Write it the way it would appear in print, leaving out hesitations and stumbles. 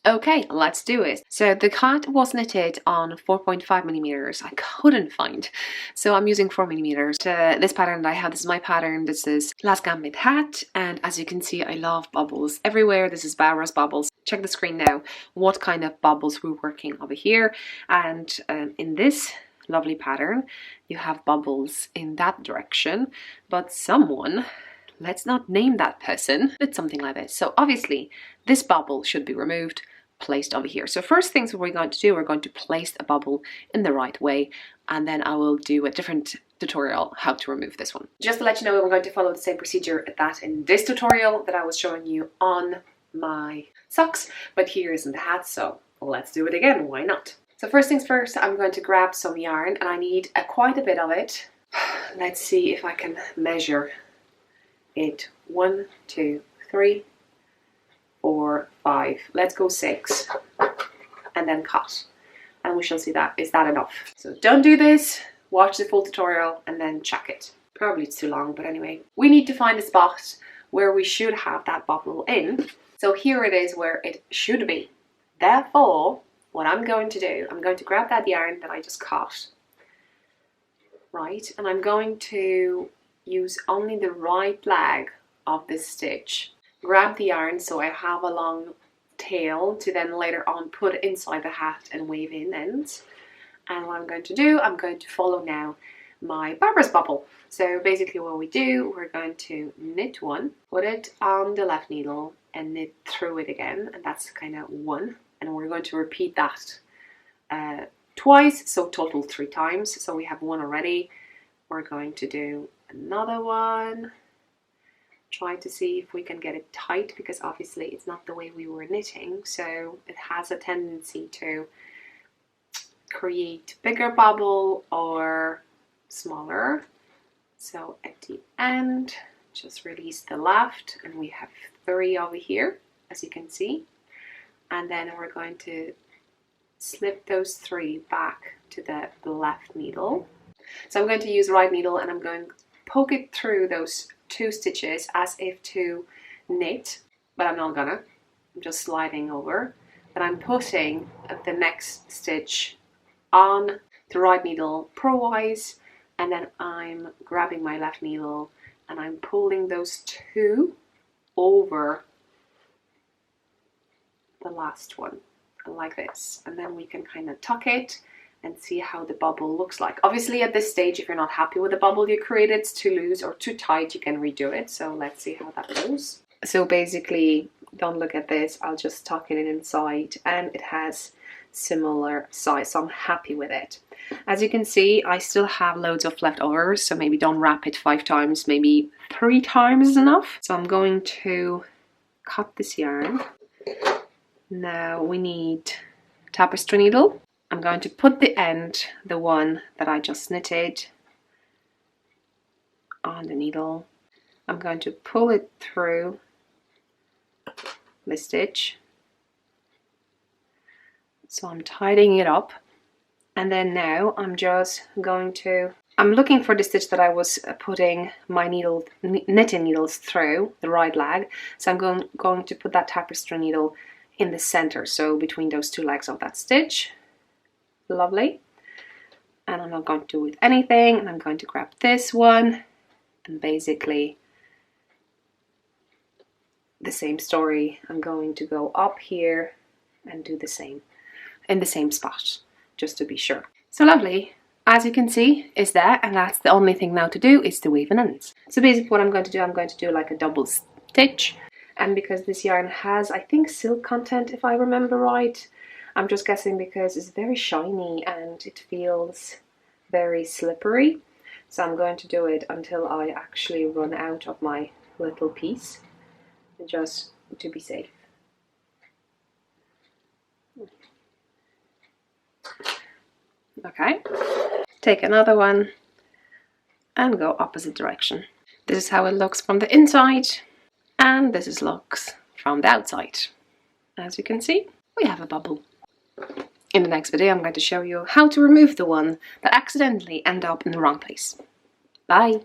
Okay, let's do it. So the hat was knitted on 4.5 millimeters. I couldn't find, so I'm using 4 millimeters. This pattern that I have, this is my pattern. This is Last Gambit hat, and as you can see, I love bubbles everywhere. This is Barbara's bubbles. Check the screen now. What kind of bubbles we're working over here, and in this lovely pattern, you have bubbles in that direction, but someone, let's not name that person, did something like this. So obviously, this bubble should be removed, placed over here. So first things we're going to do, we're going to place a bubble in the right way, and then I will do a different tutorial how to remove this one. Just to let you know, we're going to follow the same procedure that in this tutorial that I was showing you on my socks, but here isn't the hat, so let's do it again, why not? So first things first, I'm going to grab some yarn, and I need quite a bit of it. Let's see if I can measure it. 1, 2, 3, 4, 5. Let's go 6, and then cut, and we shall see that is that enough. So don't do this. Watch the full tutorial and then check it. Probably it's too long, but anyway, we need to find a spot where we should have that bubble in. So here it is where it should be. Therefore, what I'm going to do, I'm going to grab that yarn that I just cut, right, and I'm going to use only the right leg of this stitch. Grab the yarn so I have a long tail to then later on put inside the hat and weave in ends. And what I'm going to do, I'm going to follow now my Barbara's bubble. So basically what we do, we're going to knit one, put it on the left needle and knit through it again, and that's kind of 1. And we're going to repeat that twice, so total 3 times. So we have 1 already. We're going to do another one. Try to see if we can get it tight, because obviously it's not the way we were knitting, so it has a tendency to create bigger bubble or smaller. So at the end, just release the left, and we have 3 over here, as you can see, and then we're going to slip those 3 back to the left needle. So I'm going to use right needle, and I'm going to poke it through those 2 stitches as if to knit, but I'm not gonna. I'm just sliding over, but I'm putting the next stitch on the right needle purlwise, and then I'm grabbing my left needle and I'm pulling those 2 over the last one, like this, and then we can kind of tuck it and see how the bubble looks like. Obviously at this stage, if you're not happy with the bubble you created, it's too loose or too tight, you can redo it. So let's see how that goes. So basically, don't look at this, I'll just tuck it in inside, and it has similar size, so I'm happy with it. As you can see, I still have loads of leftovers, so maybe don't wrap it 5 times, maybe 3 times is enough. So I'm going to cut this yarn. Now we need tapestry needle. I'm going to put the end, the one that I just knitted, on the needle. I'm going to pull it through the stitch. So I'm tidying it up, and then now I'm just going to, I'm looking for the stitch that I was putting my knitting needles through, the right leg. So I'm going to put that tapestry needle in the center, so between those 2 legs of that stitch. Lovely. And I'm not going to do with anything, and I'm going to grab this one, and basically the same story. I'm going to go up here and do the same in the same spot, just to be sure. So lovely. As you can see, is there, and that's the only thing now to do is to weave in ends. So basically what I'm going to do like a double stitch, and because this yarn has, I think, silk content if I remember right, I'm just guessing because it's very shiny and it feels very slippery. So I'm going to do it until I actually run out of my little piece, just to be safe. Okay, take another one and go opposite direction. This is how it looks from the inside, and this is looks from the outside. As you can see, we have a bubble. In the next video, I'm going to show you how to remove the one that accidentally ended up in the wrong place. Bye!